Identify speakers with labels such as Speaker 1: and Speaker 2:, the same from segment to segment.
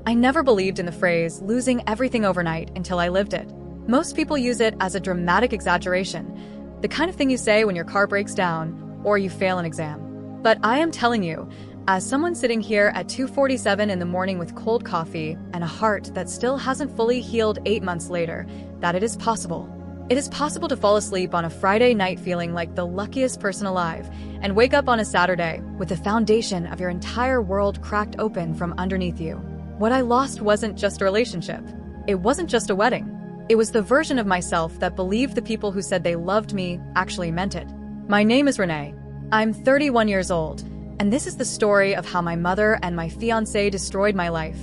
Speaker 1: I never believed in the phrase, losing everything overnight, until I lived it. Most people use it as a dramatic exaggeration, the kind of thing you say when your car breaks down or you fail an exam. But I am telling you, as someone sitting here at 2:47 in the morning with cold coffee and a heart that still hasn't fully healed 8 months later, that it is possible. It is possible to fall asleep on a Friday night feeling like the luckiest person alive and wake up on a Saturday with the foundation of your entire world cracked open from underneath you. What I lost wasn't just a relationship. It wasn't just a wedding. It was the version of myself that believed the people who said they loved me actually meant it. My name is Renee. I'm 31 years old, and this is the story of how my mother and my fiancé destroyed my life,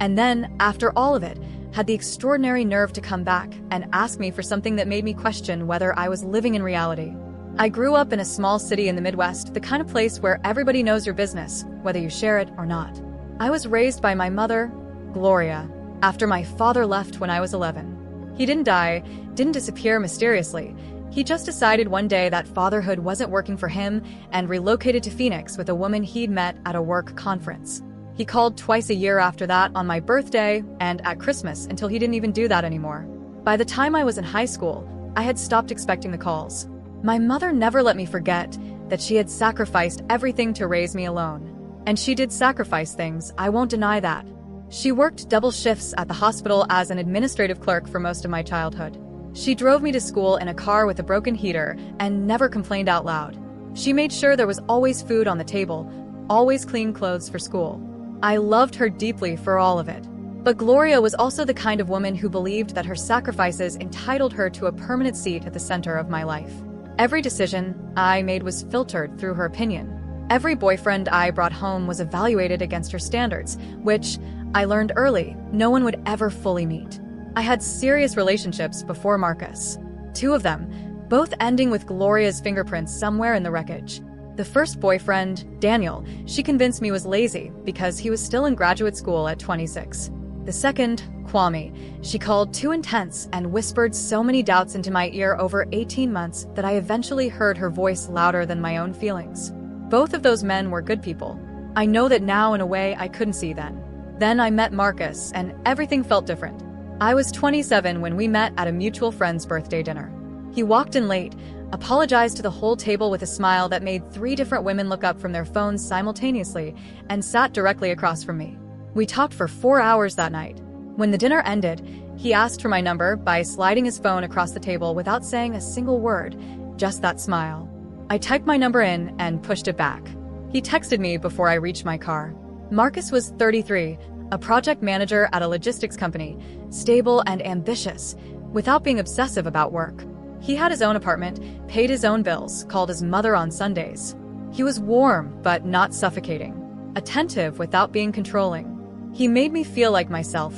Speaker 1: and then, after all of it, had the extraordinary nerve to come back and ask me for something that made me question whether I was living in reality. I grew up in a small city in the Midwest, the kind of place where everybody knows your business, whether you share it or not. I was raised by my mother, Gloria, after my father left when I was 11. He didn't die, didn't disappear mysteriously. He just decided one day that fatherhood wasn't working for him and relocated to Phoenix with a woman he'd met at a work conference. He called twice a year after that, on my birthday and at Christmas, until he didn't even do that anymore. By the time I was in high school, I had stopped expecting the calls. My mother never let me forget that she had sacrificed everything to raise me alone. And she did sacrifice things, I won't deny that. She worked double shifts at the hospital as an administrative clerk for most of my childhood. She drove me to school in a car with a broken heater and never complained out loud. She made sure there was always food on the table, always clean clothes for school. I loved her deeply for all of it. But Gloria was also the kind of woman who believed that her sacrifices entitled her to a permanent seat at the center of my life. Every decision I made was filtered through her opinion. Every boyfriend I brought home was evaluated against her standards, which, I learned early, no one would ever fully meet. I had serious relationships before Marcus. 2 of them, both ending with Gloria's fingerprints somewhere in the wreckage. The first boyfriend, Daniel, she convinced me was lazy because he was still in graduate school at 26. The second, Kwame, she called too intense and whispered so many doubts into my ear over 18 months that I eventually heard her voice louder than my own feelings. Both of those men were good people. I know that now in a way I couldn't see then. Then I met Marcus, and everything felt different. I was 27 when we met at a mutual friend's birthday dinner. He walked in late, apologized to the whole table with a smile that made 3 different women look up from their phones simultaneously, and sat directly across from me. We talked for 4 hours that night. When the dinner ended, he asked for my number by sliding his phone across the table without saying a single word, just that smile. I typed my number in and pushed it back. He texted me before I reached my car. Marcus was 33, a project manager at a logistics company, stable and ambitious, without being obsessive about work. He had his own apartment, paid his own bills, called his mother on Sundays. He was warm, but not suffocating. Attentive without being controlling. He made me feel like myself,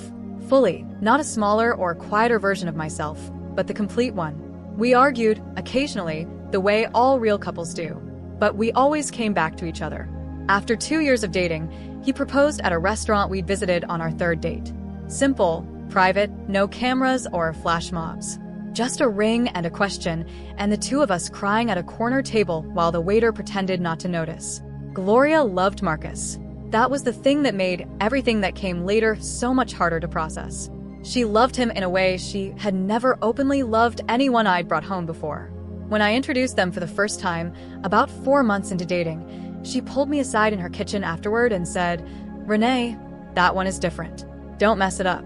Speaker 1: fully, not a smaller or quieter version of myself, but the complete one. We argued, occasionally, the way all real couples do. But we always came back to each other. After 2 years of dating, he proposed at a restaurant we'd visited on our 3rd date. Simple, private, no cameras or flash mobs. Just a ring and a question, and the 2 of us crying at a corner table while the waiter pretended not to notice. Gloria loved Marcus. That was the thing that made everything that came later so much harder to process. She loved him in a way she had never openly loved anyone I'd brought home before. When I introduced them for the first time, about 4 months into dating, she pulled me aside in her kitchen afterward and said, "Renee, that one is different. Don't mess it up."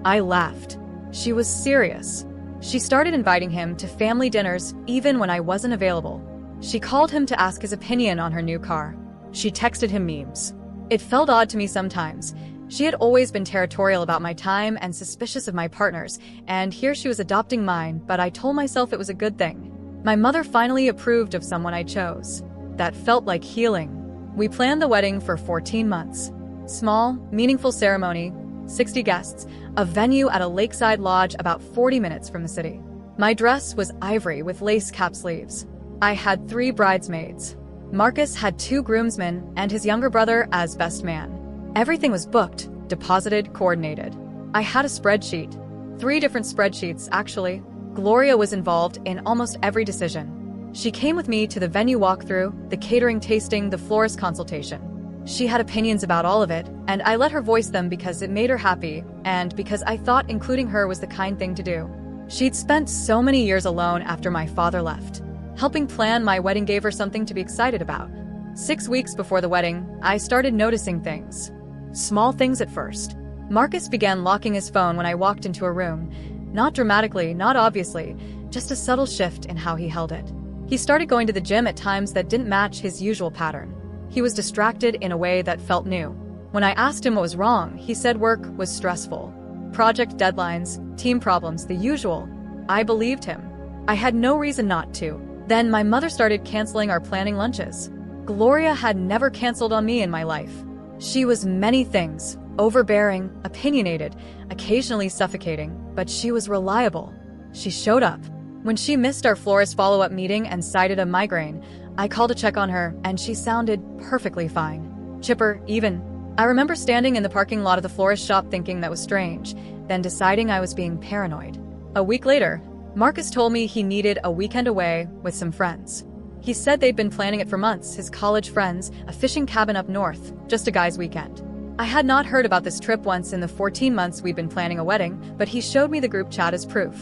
Speaker 1: I laughed. She was serious. She started inviting him to family dinners even when I wasn't available. She called him to ask his opinion on her new car. She texted him memes. It felt odd to me sometimes. She had always been territorial about my time and suspicious of my partners, and here she was adopting mine, but I told myself it was a good thing. My mother finally approved of someone I chose. That felt like healing. We planned the wedding for 14 months. Small, meaningful ceremony, 60 guests, a venue at a lakeside lodge about 40 minutes from the city. My dress was ivory with lace cap sleeves. I had 3 bridesmaids. Marcus had 2 groomsmen and his younger brother as best man. Everything was booked, deposited, coordinated. I had a spreadsheet. 3 different spreadsheets, actually. Gloria was involved in almost every decision. She came with me to the venue walkthrough, the catering tasting, the florist consultation. She had opinions about all of it, and I let her voice them because it made her happy, and because I thought including her was the kind thing to do. She'd spent so many years alone after my father left. Helping plan my wedding gave her something to be excited about. 6 weeks before the wedding, I started noticing things. Small things at first. Marcus began locking his phone when I walked into a room. Not dramatically, not obviously, just a subtle shift in how he held it. He started going to the gym at times that didn't match his usual pattern. He was distracted in a way that felt new. When I asked him what was wrong, he said work was stressful. Project deadlines, team problems, the usual. I believed him. I had no reason not to. Then my mother started canceling our planning lunches. Gloria had never canceled on me in my life. She was many things, overbearing, opinionated, occasionally suffocating, but she was reliable. She showed up. When she missed our florist follow-up meeting and cited a migraine, I called to check on her, and she sounded perfectly fine. Chipper, even. I remember standing in the parking lot of the florist shop thinking that was strange, then deciding I was being paranoid. A week later, Marcus told me he needed a weekend away with some friends. He said they'd been planning it for months, his college friends, a fishing cabin up north, just a guy's weekend. I had not heard about this trip once in the 14 months we'd been planning a wedding, but he showed me the group chat as proof.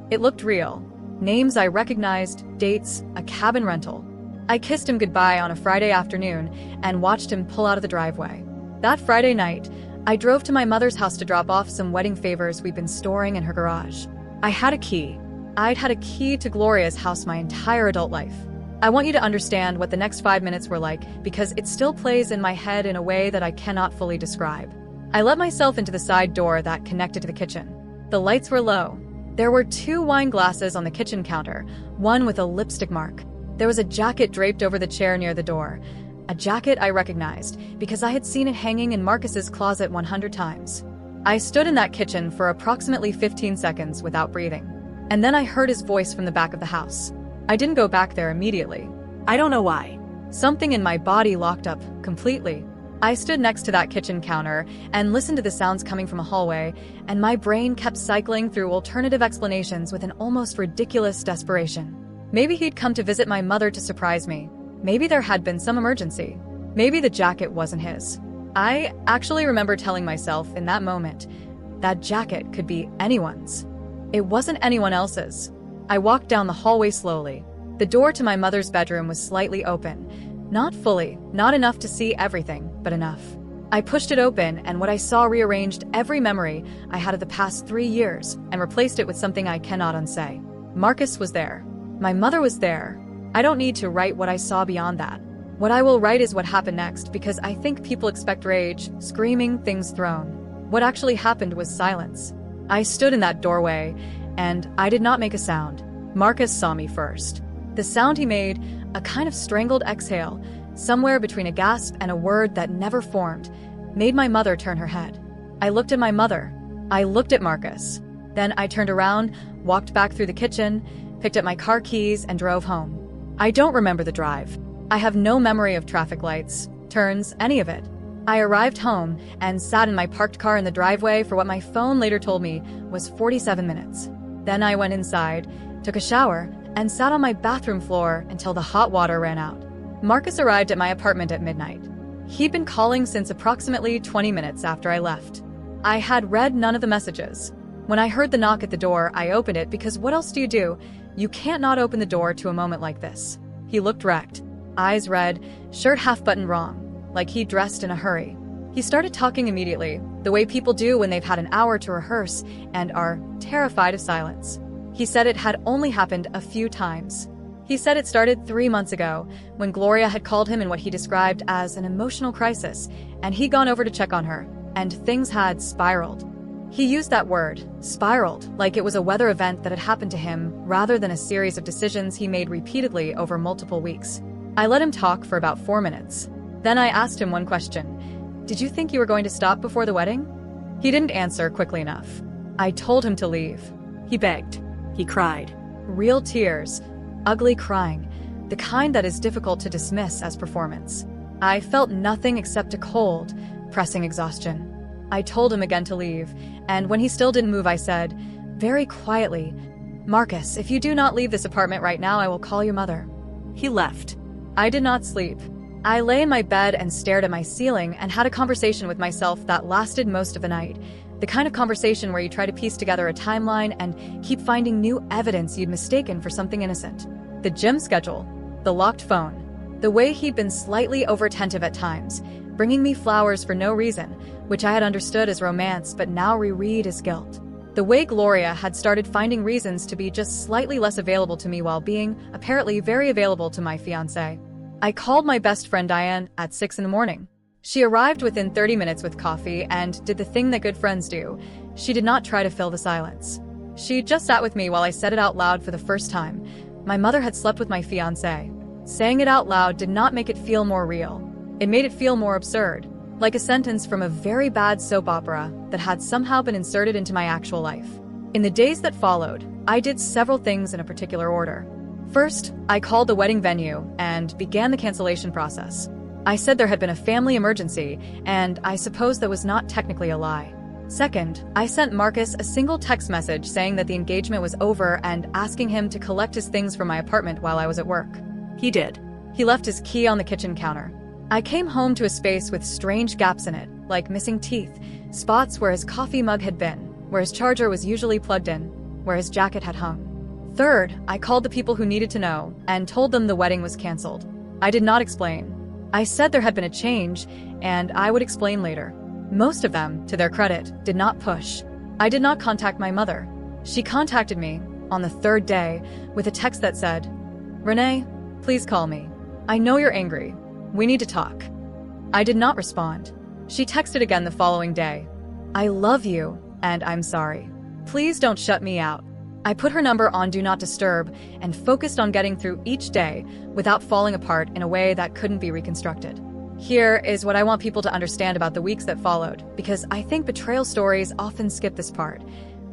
Speaker 1: It looked real. Names I recognized, dates, a cabin rental. I kissed him goodbye on a Friday afternoon and watched him pull out of the driveway. That Friday night, I drove to my mother's house to drop off some wedding favors we'd been storing in her garage. I had a key. I'd had a key to Gloria's house my entire adult life. I want you to understand what the next 5 minutes were like because it still plays in my head in a way that I cannot fully describe. I let myself into the side door that connected to the kitchen. The lights were low. There were 2 wine glasses on the kitchen counter, one with a lipstick mark. There was a jacket draped over the chair near the door. A jacket I recognized because I had seen it hanging in Marcus's closet 100 times. I stood in that kitchen for approximately 15 seconds without breathing. And then I heard his voice from the back of the house. I didn't go back there immediately. I don't know why. Something in my body locked up completely. I stood next to that kitchen counter and listened to the sounds coming from a hallway, and my brain kept cycling through alternative explanations with an almost ridiculous desperation. Maybe he'd come to visit my mother to surprise me. Maybe there had been some emergency. Maybe the jacket wasn't his. I actually remember telling myself in that moment, that jacket could be anyone's. It wasn't anyone else's. I walked down the hallway slowly. The door to my mother's bedroom was slightly open. Not fully, not enough to see everything, but enough. I pushed it open, and what I saw rearranged every memory I had of the past 3 years and replaced it with something I cannot unsay. Marcus was there. My mother was there. I don't need to write what I saw beyond that. What I will write is what happened next because I think people expect rage, screaming, things thrown. What actually happened was silence. I stood in that doorway, and I did not make a sound. Marcus saw me first. The sound he made, a kind of strangled exhale, somewhere between a gasp and a word that never formed, made my mother turn her head. I looked at my mother. I looked at Marcus. Then I turned around, walked back through the kitchen, picked up my car keys, and drove home. I don't remember the drive. I have no memory of traffic lights, turns, any of it. I arrived home and sat in my parked car in the driveway for what my phone later told me was 47 minutes. Then I went inside, took a shower, and sat on my bathroom floor until the hot water ran out. Marcus arrived at my apartment at midnight. He'd been calling since approximately 20 minutes after I left. I had read none of the messages. When I heard the knock at the door, I opened it because what else do? You can't not open the door to a moment like this. He looked wrecked, eyes red, shirt half-buttoned wrong, like he'd dressed in a hurry. He started talking immediately, the way people do when they've had an hour to rehearse and are terrified of silence. He said it had only happened a few times. He said it started 3 months ago, when Gloria had called him in what he described as an emotional crisis, and he'd gone over to check on her, and things had spiraled. He used that word, spiraled, like it was a weather event that had happened to him, rather than a series of decisions he made repeatedly over multiple weeks. I let him talk for about 4 minutes. Then I asked him one question. Did you think you were going to stop before the wedding? He didn't answer quickly enough. I told him to leave. He begged. He cried. Real tears. Ugly crying. The kind that is difficult to dismiss as performance. I felt nothing except a cold, pressing exhaustion. I told him again to leave, and when he still didn't move, I said, very quietly, Marcus, if you do not leave this apartment right now, I will call your mother. He left. I did not sleep. I lay in my bed and stared at my ceiling and had a conversation with myself that lasted most of the night. The kind of conversation where you try to piece together a timeline and keep finding new evidence you'd mistaken for something innocent. The gym schedule, the locked phone, the way he'd been slightly over-attentive at times, bringing me flowers for no reason, which I had understood as romance but now reread as guilt. The way Gloria had started finding reasons to be just slightly less available to me while being, apparently, very available to my fiancé. I called my best friend Diane at 6 in the morning. She arrived within 30 minutes with coffee and did the thing that good friends do. She did not try to fill the silence. She just sat with me while I said it out loud for the first time. My mother had slept with my fiancé. Saying it out loud did not make it feel more real. It made it feel more absurd, like a sentence from a very bad soap opera that had somehow been inserted into my actual life. In the days that followed, I did several things in a particular order. First, I called the wedding venue and began the cancellation process. I said there had been a family emergency, and I suppose that was not technically a lie. Second, I sent Marcus a single text message saying that the engagement was over and asking him to collect his things from my apartment while I was at work. He did. He left his key on the kitchen counter. I came home to a space with strange gaps in it, like missing teeth, spots where his coffee mug had been, where his charger was usually plugged in, where his jacket had hung. Third, I called the people who needed to know and told them the wedding was canceled. I did not explain. I said there had been a change, and I would explain later. Most of them, to their credit, did not push. I did not contact my mother. She contacted me, on the third day, with a text that said, "Renee, please call me. I know you're angry. We need to talk." I did not respond. She texted again the following day. "I love you, and I'm sorry. Please don't shut me out." I put her number on Do Not Disturb and focused on getting through each day without falling apart in a way that couldn't be reconstructed. Here is what I want people to understand about the weeks that followed, because I think betrayal stories often skip this part.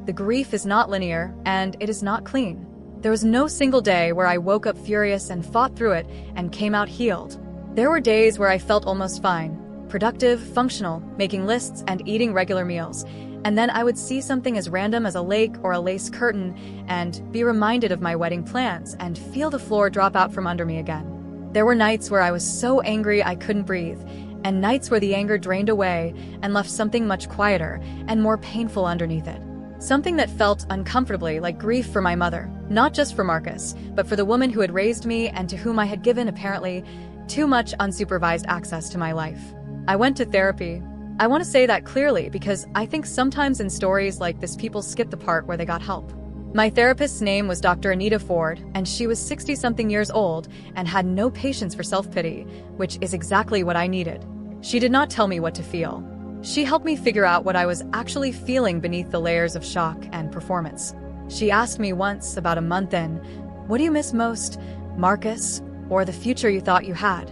Speaker 1: The grief is not linear, and it is not clean. There was no single day where I woke up furious and fought through it and came out healed. There were days where I felt almost fine, productive, functional, making lists and eating regular meals. And then I would see something as random as a lake or a lace curtain and be reminded of my wedding plans and feel the floor drop out from under me again. There were nights where I was so angry I couldn't breathe, and nights where the anger drained away and left something much quieter and more painful underneath it. Something that felt uncomfortably like grief for my mother, not just for Marcus, but for the woman who had raised me and to whom I had given, apparently, too much unsupervised access to my life. I went to therapy. I want to say that clearly because I think sometimes in stories like this people skip the part where they got help. My therapist's name was Dr. Anita Ford, and she was 60-something years old and had no patience for self-pity, which is exactly what I needed. She did not tell me what to feel. She helped me figure out what I was actually feeling beneath the layers of shock and performance. She asked me once, about a month in, "What do you miss most, Marcus, or the future you thought you had?"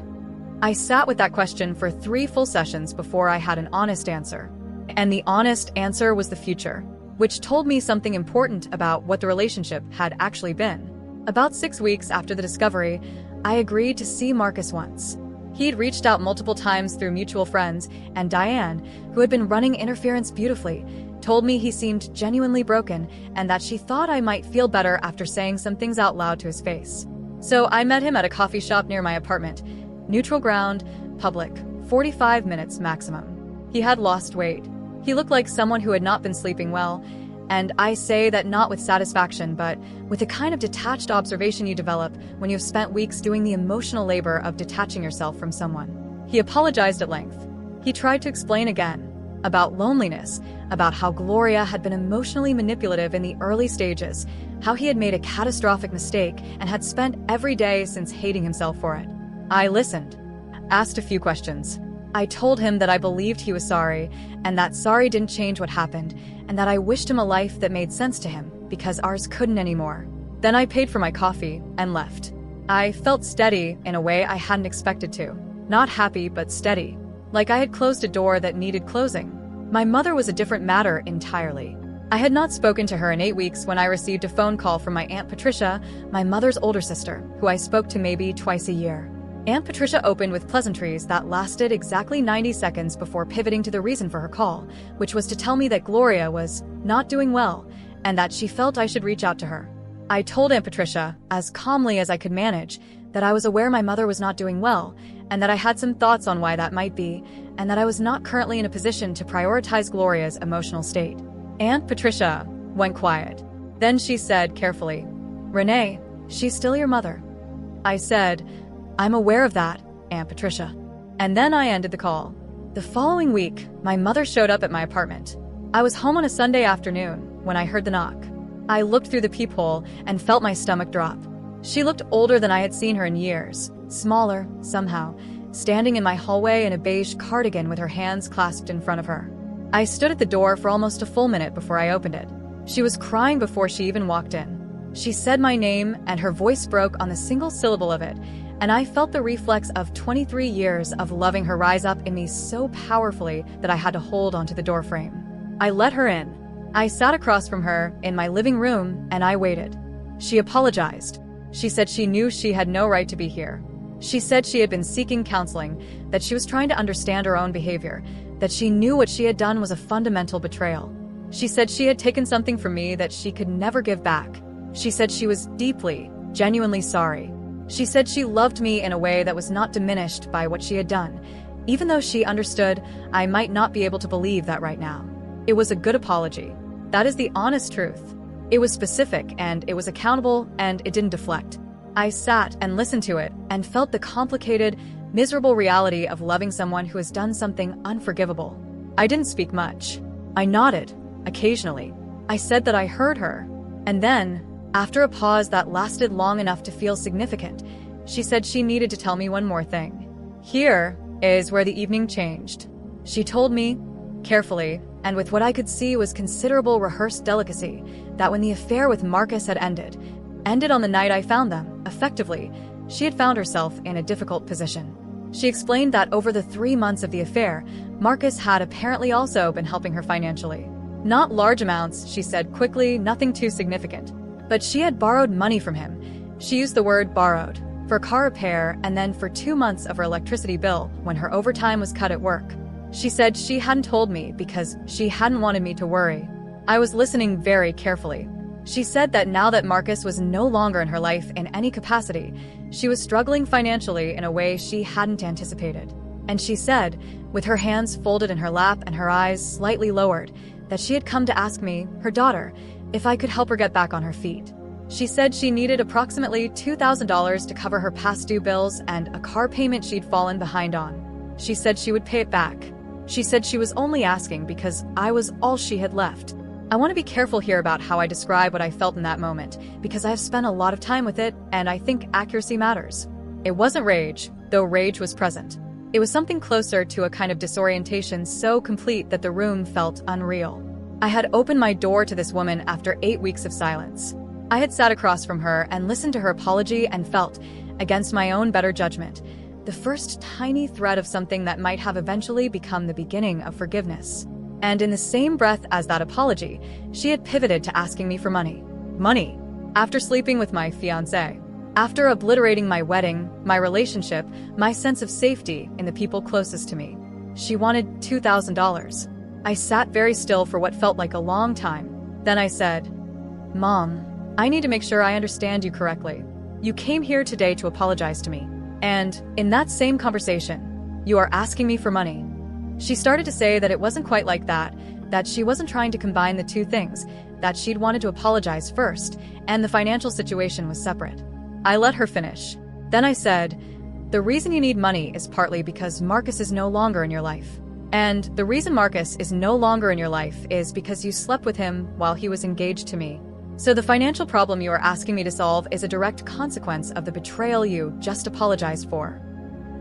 Speaker 1: I sat with that question for 3 full sessions before I had an honest answer. And the honest answer was the future, which told me something important about what the relationship had actually been. About 6 weeks after the discovery, I agreed to see Marcus once. He'd reached out multiple times through mutual friends, and Diane, who had been running interference beautifully, told me he seemed genuinely broken and that she thought I might feel better after saying some things out loud to his face. So I met him at a coffee shop near my apartment. Neutral ground, public, 45 minutes maximum. He had lost weight. He looked like someone who had not been sleeping well, and I say that not with satisfaction, but with the kind of detached observation you develop when you've spent weeks doing the emotional labor of detaching yourself from someone. He apologized at length. He tried to explain again about loneliness, about how Gloria had been emotionally manipulative in the early stages, how he had made a catastrophic mistake and had spent every day since hating himself for it. I listened, asked a few questions. I told him that I believed he was sorry, and that sorry didn't change what happened, and that I wished him a life that made sense to him, because ours couldn't anymore. Then I paid for my coffee and left. I felt steady in a way I hadn't expected to. Not happy, but steady. Like I had closed a door that needed closing. My mother was a different matter entirely. I had not spoken to her in 8 weeks when I received a phone call from my Aunt Patricia, my mother's older sister, who I spoke to maybe twice a year. Aunt Patricia opened with pleasantries that lasted exactly 90 seconds before pivoting to the reason for her call, which was to tell me that Gloria was not doing well and that she felt I should reach out to her. I told Aunt Patricia, as calmly as I could manage, that I was aware my mother was not doing well and that I had some thoughts on why that might be, and that I was not currently in a position to prioritize Gloria's emotional state. Aunt Patricia went quiet. Then she said carefully, "Renee, she's still your mother." I said, "I'm aware of that, Aunt Patricia." And then I ended the call. The following week, my mother showed up at my apartment. I was home on a Sunday afternoon when I heard the knock. I looked through the peephole and felt my stomach drop. She looked older than I had seen her in years, smaller, somehow, standing in my hallway in a beige cardigan with her hands clasped in front of her. I stood at the door for almost a full minute before I opened it. She was crying before she even walked in. She said my name, and her voice broke on the single syllable of it, and I felt the reflex of 23 years of loving her rise up in me so powerfully that I had to hold onto the doorframe. I let her in. I sat across from her in my living room, and I waited. She apologized. She said she knew she had no right to be here. She said she had been seeking counseling, that she was trying to understand her own behavior, that she knew what she had done was a fundamental betrayal. She said she had taken something from me that she could never give back. She said she was deeply, genuinely sorry. She said she loved me in a way that was not diminished by what she had done, even though she understood I might not be able to believe that right now. It was a good apology. That is the honest truth. It was specific, and it was accountable, and it didn't deflect. I sat and listened to it and felt the complicated, miserable reality of loving someone who has done something unforgivable. I didn't speak much. I nodded, occasionally. I said that I heard her. And then, after a pause that lasted long enough to feel significant, she said she needed to tell me one more thing. Here is where the evening changed. She told me, carefully, and with what I could see was considerable rehearsed delicacy, that when the affair with Marcus had ended on the night I found them, effectively, she had found herself in a difficult position. She explained that over the 3 months of the affair, Marcus had apparently also been helping her financially. Not large amounts, she said quickly, nothing too significant. But she had borrowed money from him. She used the word borrowed, for car repair and then for 2 months of her electricity bill when her overtime was cut at work. She said she hadn't told me because she hadn't wanted me to worry. I was listening very carefully. She said that now that Marcus was no longer in her life in any capacity, she was struggling financially in a way she hadn't anticipated. And she said, with her hands folded in her lap and her eyes slightly lowered, that she had come to ask me, her daughter, if I could help her get back on her feet. She said she needed approximately $2,000 to cover her past due bills and a car payment she'd fallen behind on. She said she would pay it back. She said she was only asking because I was all she had left. I want to be careful here about how I describe what I felt in that moment, because I have spent a lot of time with it, and I think accuracy matters. It wasn't rage, though rage was present. It was something closer to a kind of disorientation so complete that the room felt unreal. I had opened my door to this woman after 8 weeks of silence. I had sat across from her and listened to her apology and felt, against my own better judgment, the first tiny thread of something that might have eventually become the beginning of forgiveness. And in the same breath as that apology, she had pivoted to asking me for money. Money. After sleeping with my fiancé. After obliterating my wedding, my relationship, my sense of safety in the people closest to me. She wanted $2,000. I sat very still for what felt like a long time. Then I said, "Mom, I need to make sure I understand you correctly. You came here today to apologize to me. And, in that same conversation, you are asking me for money." She started to say that it wasn't quite like that she wasn't trying to combine the two things, that she'd wanted to apologize first, and the financial situation was separate. I let her finish. Then I said, "The reason you need money is partly because Marcus is no longer in your life. And the reason Marcus is no longer in your life is because you slept with him while he was engaged to me. So the financial problem you are asking me to solve is a direct consequence of the betrayal you just apologized for."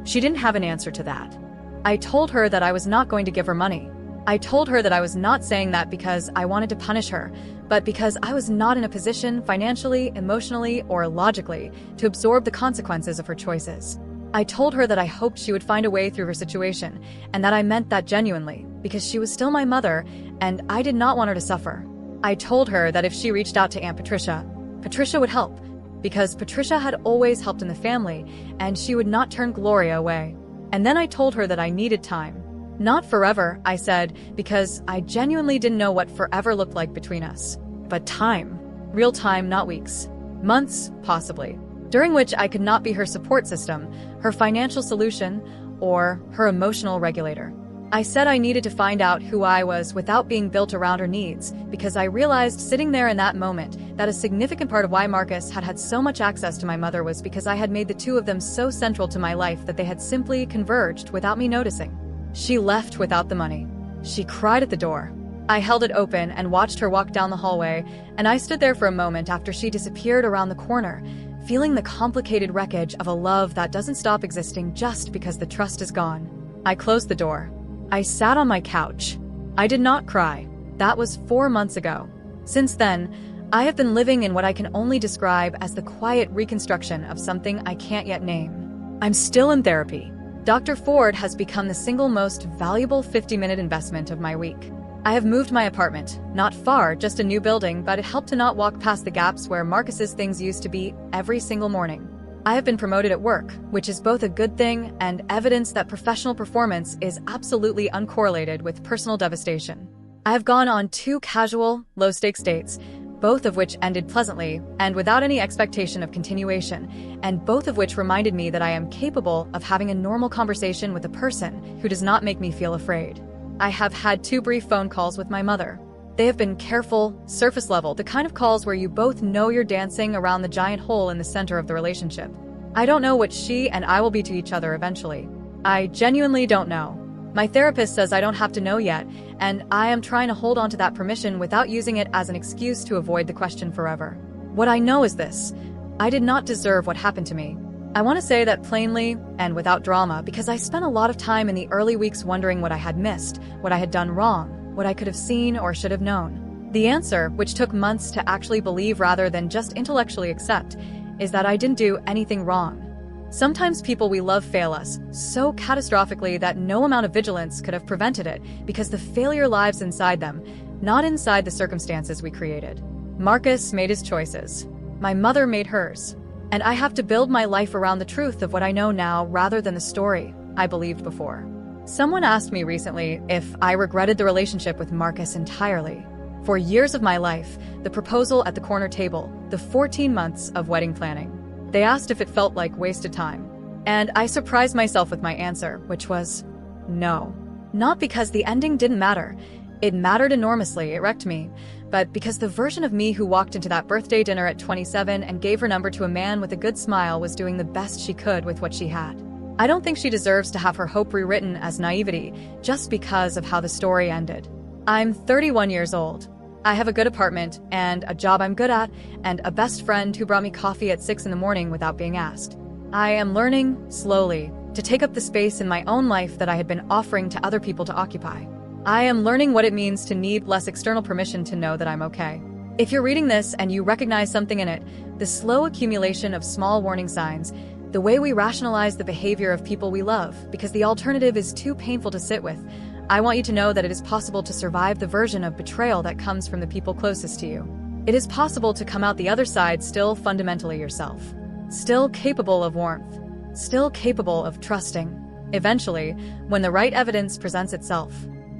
Speaker 1: She didn't have an answer to that. I told her that I was not going to give her money. I told her that I was not saying that because I wanted to punish her, but because I was not in a position financially, emotionally, or logically to absorb the consequences of her choices. I told her that I hoped she would find a way through her situation, and that I meant that genuinely, because she was still my mother, and I did not want her to suffer. I told her that if she reached out to Aunt Patricia, Patricia would help, because Patricia had always helped in the family, and she would not turn Gloria away. And then I told her that I needed time. Not forever, I said, because I genuinely didn't know what forever looked like between us. But time. Real time, not weeks. Months, possibly. during which I could not be her support system, her financial solution, or her emotional regulator. I said I needed to find out who I was without being built around her needs, because I realized sitting there in that moment that a significant part of why Marcus had had so much access to my mother was because I had made the two of them so central to my life that they had simply converged without me noticing. She left without the money. She cried at the door. I held it open and watched her walk down the hallway, and I stood there for a moment after she disappeared around the corner, feeling the complicated wreckage of a love that doesn't stop existing just because the trust is gone. I closed the door. I sat on my couch. I did not cry. That was 4 months ago. Since then, I have been living in what I can only describe as the quiet reconstruction of something I can't yet name. I'm still in therapy. Dr. Ford has become the single most valuable 50-minute investment of my week. I have moved my apartment, not far, just a new building, but it helped to not walk past the gaps where Marcus's things used to be every single morning. I have been promoted at work, which is both a good thing and evidence that professional performance is absolutely uncorrelated with personal devastation. I have gone on 2 casual, low-stakes dates, both of which ended pleasantly and without any expectation of continuation, and both of which reminded me that I am capable of having a normal conversation with a person who does not make me feel afraid. I have had 2 brief phone calls with my mother. They have been careful, surface level, the kind of calls where you both know you're dancing around the giant hole in the center of the relationship. I don't know what she and I will be to each other eventually. I genuinely don't know. My therapist says I don't have to know yet, and I am trying to hold on to that permission without using it as an excuse to avoid the question forever. What I know is this: I did not deserve what happened to me. I want to say that plainly and without drama because I spent a lot of time in the early weeks wondering what I had missed, what I had done wrong, what I could have seen or should have known. The answer, which took months to actually believe rather than just intellectually accept, is that I didn't do anything wrong. Sometimes people we love fail us so catastrophically that no amount of vigilance could have prevented it because the failure lives inside them, not inside the circumstances we created. Marcus made his choices. My mother made hers. And I have to build my life around the truth of what I know now rather than the story I believed before. Someone asked me recently if I regretted the relationship with Marcus entirely. For years of my life, the proposal at the corner table, the 14 months of wedding planning, they asked if it felt like wasted time. And I surprised myself with my answer, which was no. Not because the ending didn't matter. It mattered enormously, it wrecked me, but because the version of me who walked into that birthday dinner at 27 and gave her number to a man with a good smile was doing the best she could with what she had. I don't think she deserves to have her hope rewritten as naivety just because of how the story ended. I'm 31 years old. I have a good apartment and a job I'm good at and a best friend who brought me coffee at 6 in the morning without being asked. I am learning, slowly, to take up the space in my own life that I had been offering to other people to occupy. I am learning what it means to need less external permission to know that I'm okay. If you're reading this and you recognize something in it, the slow accumulation of small warning signs, the way we rationalize the behavior of people we love because the alternative is too painful to sit with, I want you to know that it is possible to survive the version of betrayal that comes from the people closest to you. It is possible to come out the other side still fundamentally yourself, still capable of warmth, still capable of trusting, eventually, when the right evidence presents itself.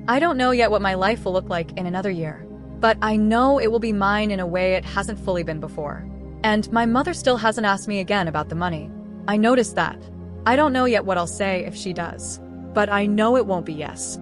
Speaker 1: I don't know yet what my life will look like in another year, but I know it will be mine in a way it hasn't fully been before. And my mother still hasn't asked me again about the money. I noticed that. I don't know yet what I'll say if she does, but I know it won't be yes.